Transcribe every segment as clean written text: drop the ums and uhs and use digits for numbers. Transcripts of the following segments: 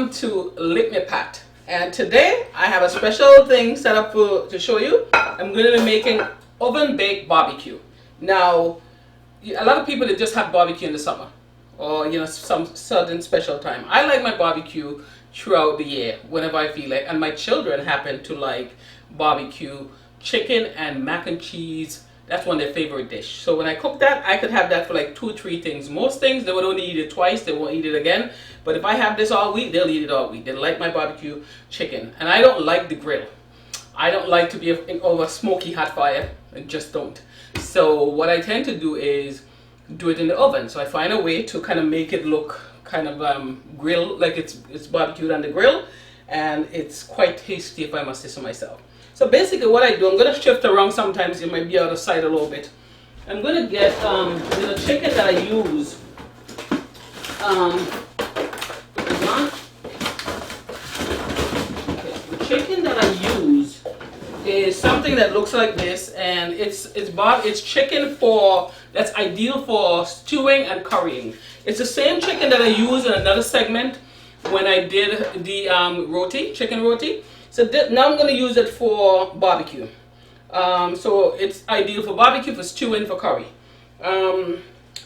welcome to Lick Me Pat. And today I have a special thing set up to show you. I'm going to be making oven baked barbecue. Now, a lot of people that just have barbecue in the summer, or some sudden special time. I like my barbecue throughout the year whenever I feel like, and my children happen to like barbecue chicken and mac and cheese. That's one of their favorite dish. So when I cook that, I could have that for like 2 or 3 things. Most things they would only eat it twice, they won't eat it again. But if I have this all week, they'll eat it all week. They like my barbecue chicken. And I don't like the grill. I don't like to be over smoky hot fire. I just don't. So what I tend to do is do it in the oven. So I find a way to kind of make it look kind of grill, like it's barbecued on the grill. And it's quite tasty if I must say so myself. So basically what I do, I'm going to shift around sometimes, you might be out of sight a little bit. I'm going to get the chicken that I use. The chicken that I use is something that looks like this, and it's chicken that's ideal for stewing and currying. It's the same chicken that I use in another segment when I did the chicken roti. So now I'm going to use it for barbecue. So it's ideal for barbecue, for stewing, for curry.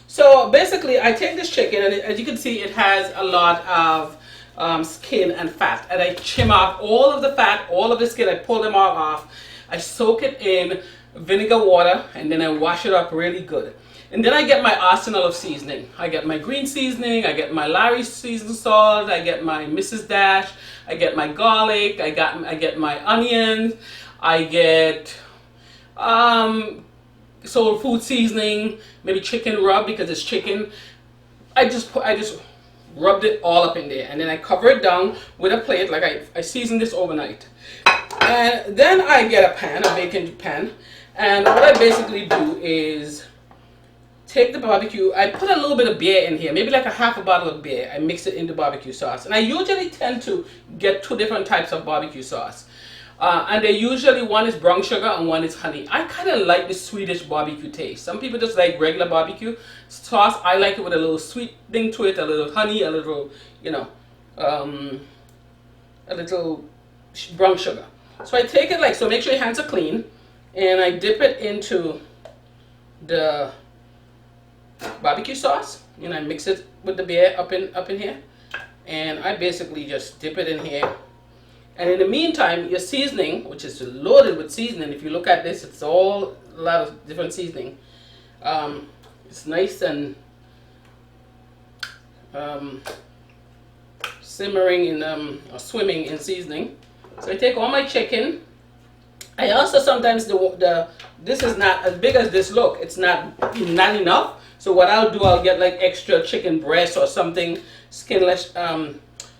So basically I take this chicken, and as you can see it has a lot of skin and fat. And I trim off all of the fat, all of the skin, I pull them all off. I soak it in vinegar water, and then I wash it up really good. And then I get my arsenal of seasoning. I get my green seasoning, I get my Larry's seasoned salt, I get my Mrs. Dash, I get my garlic, I get my onions, I get soul food seasoning, maybe chicken rub because it's chicken. I just rubbed it all up in there, and then I cover it down with a plate. Like I seasoned this overnight. And then I get a baking pan, and what I basically do is take the barbecue, I put a little bit of beer in here, maybe like a half a bottle of beer. I mix it into barbecue sauce. And I usually tend to get 2 different types of barbecue sauce. And they usually, one is brown sugar and one is honey. I kind of like the Swedish barbecue taste. Some people just like regular barbecue sauce. I like it with a little sweet thing to it, a little honey, a little, a little brown sugar. So I take it so make sure your hands are clean. And I dip it into the barbecue sauce, and I mix it with the beer up in here, and I basically just dip it in here. And in the meantime, your seasoning, which is loaded with seasoning, if you look at this, it's all a lot of different seasoning. It's nice and simmering in or swimming in seasoning. So I take all my chicken. I also sometimes this is not as big as this look. It's not enough. So what I'll do, I'll get like extra chicken breast or something, skinless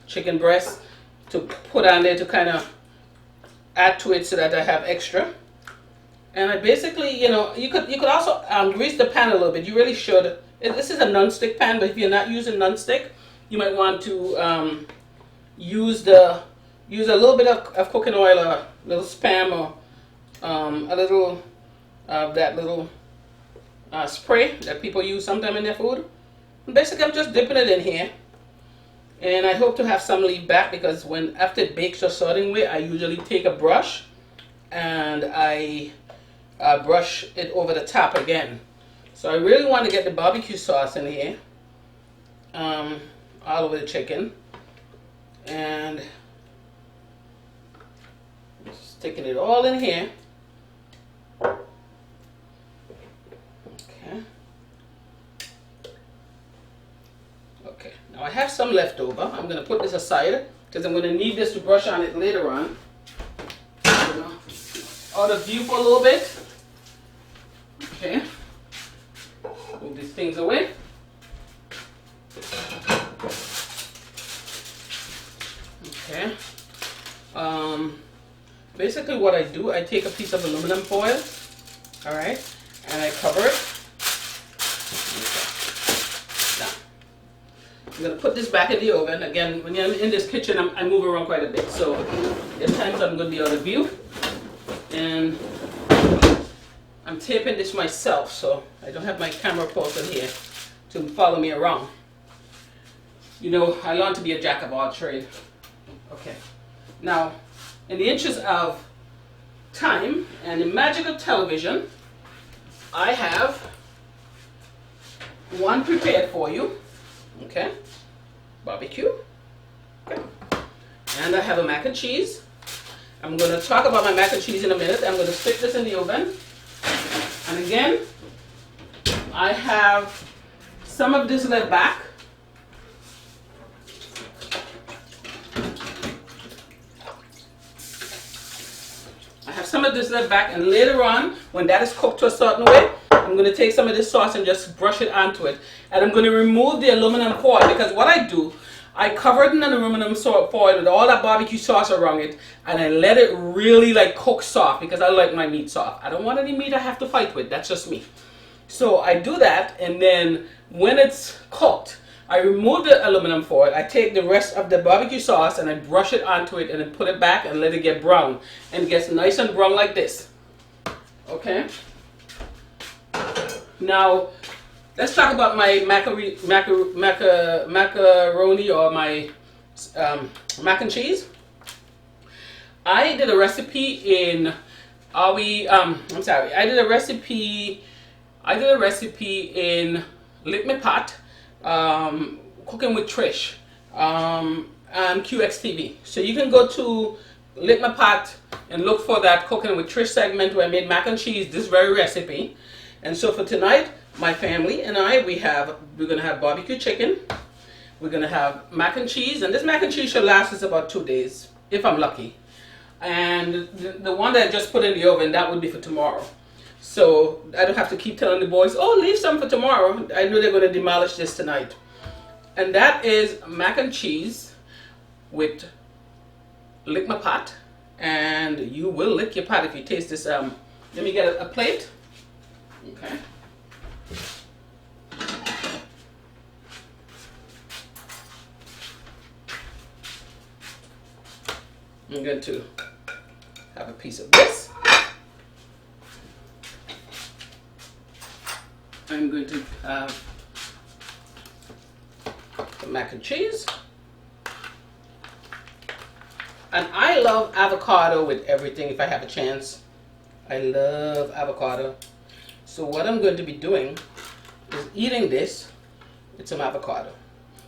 chicken breast to put on there to kind of add to it so that I have extra. And I basically, you could also grease the pan a little bit. You really should. This is a non-stick pan, but if you're not using non-stick, you might want to use a little bit of cooking oil, or a little Spam, or a little of that little spray that people use sometime in their food. And basically I'm just dipping it in here, and I hope to have some leave back, because after it bakes a certain way, I usually take a brush and I brush it over the top again. So I really want to get the barbecue sauce in here, all over the chicken, and sticking it all in here. Okay, now I have some left over. I'm going to put this aside because I'm going to need this to brush on it later on. Out of view for a little bit. Okay, move these things away. Okay, basically what I do, I take a piece of aluminum foil, alright, and I cover it. I'm going to put this back in the oven. Again, when you're in this kitchen, I move around quite a bit. So there's times I'm going to be out of view. And I'm taping this myself, so I don't have my camera person here to follow me around. You know, I learned to be a jack of all trades. Okay. Now, in the interest of time and the magic of television, I have one prepared for you. Okay. Barbecue. Okay. And I have a mac and cheese. I'm going to talk about my mac and cheese in a minute. I'm going to stick this in the oven. And again, I have some of this left back. I have some of this left back, and later on, when that is cooked to a certain way, I'm going to take some of this sauce and just brush it onto it. And I'm going to remove the aluminum foil, because what I do, I cover it in an aluminum foil with all that barbecue sauce around it, and I let it really like cook soft, because I like my meat soft. I don't want any meat I have to fight with. That's just me. So I do that, and then when it's cooked, I remove the aluminum foil. I take the rest of the barbecue sauce and I brush it onto it and then put it back and let it get brown. And it gets nice and brown like this. Okay? Now, let's talk about my macaroni or my mac and cheese. I did a recipe in, I did a recipe in Lick Me Pot, Cooking with Trish, and QXTV. So you can go to Lick My Pot and look for that Cooking with Trish segment where I made mac and cheese, this very recipe. And so for tonight, my family and I, we're going to have barbecue chicken. We're going to have mac and cheese. And this mac and cheese should last us about 2 days, if I'm lucky. And the one that I just put in the oven, that would be for tomorrow. So I don't have to keep telling the boys, oh, leave some for tomorrow. I know they're going to demolish this tonight. And that is mac and cheese with Lick My Pot. And you will lick your pot if you taste this. Let me get a plate. Okay. I'm going to have a piece of this. I'm going to have the mac and cheese. And I love avocado with everything if I have a chance. I love avocado. So what I'm going to be doing is eating this with some avocado.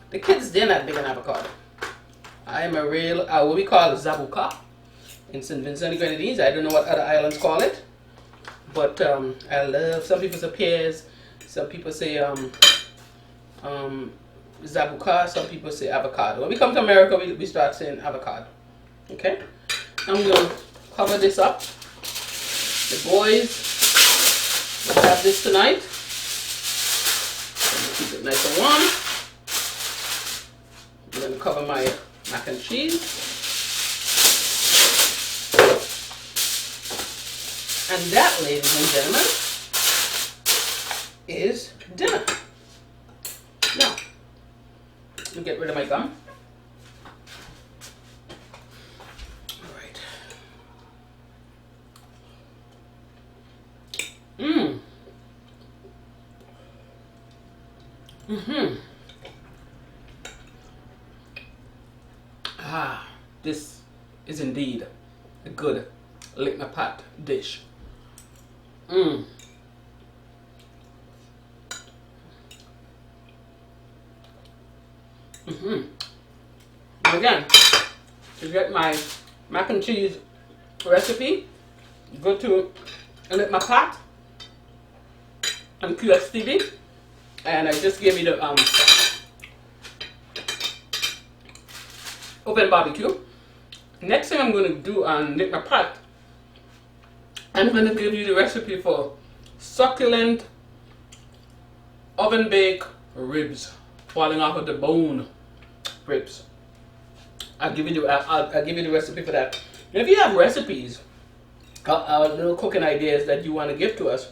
The kids, they're not big on avocado. I am a real, what we call zabuka in St. Vincent and Grenadines. I don't know what other islands call it. But I love, some people say pears, some people say zabuka, some people say avocado. When we come to America, we start saying avocado. Okay? I'm going to cover this up. The boys will have this tonight. Keep it nice and warm. I'm going to cover my mac and cheese. And that, ladies and gentlemen, is dinner. Now, let me get rid of my gum. All right. This is indeed a good Lick My Pot dish. Again, to get my mac and cheese recipe, go to Lick My Pot on QXTV, and I just gave you the open barbecue. Next thing I'm going to do on Lick My Pot, I'm going to give you the recipe for succulent oven baked ribs, falling off of the bone ribs. I'll give you the recipe for that. And if you have recipes, little cooking ideas that you want to give to us,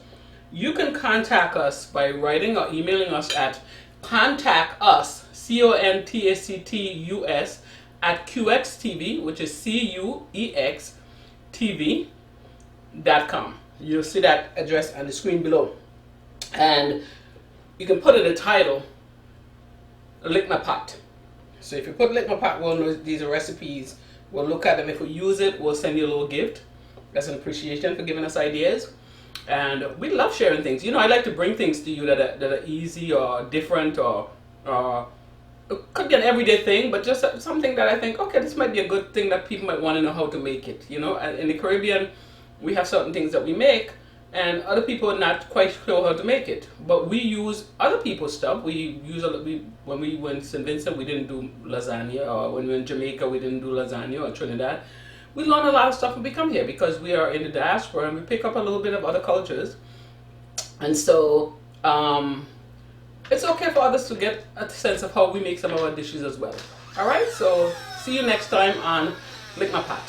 you can contact us by writing or emailing us at contactus, CONTACTUS, at QXTV, which is CUEXTV.com. You'll see that address on the screen below. And you can put in the title, Lick My Pot. So if you put Lick My Pot, we'll know these are recipes. We'll look at them. If we use it, we'll send you a little gift. That's an appreciation for giving us ideas. And we love sharing things. You know, I like to bring things to you that are easy or different, or it could be an everyday thing, but just something that I think, okay, this might be a good thing that people might want to know how to make it. You know, and in the Caribbean, we have certain things that we make, and other people are not quite sure how to make it. But we use other people's stuff. When we went to St. Vincent, we didn't do lasagna, or when we were in Jamaica, we didn't do lasagna, or Trinidad. We learn a lot of stuff when we come here because we are in the diaspora and we pick up a little bit of other cultures. And so it's okay for others to get a sense of how we make some of our dishes as well. All right, so see you next time on Lick My Pot.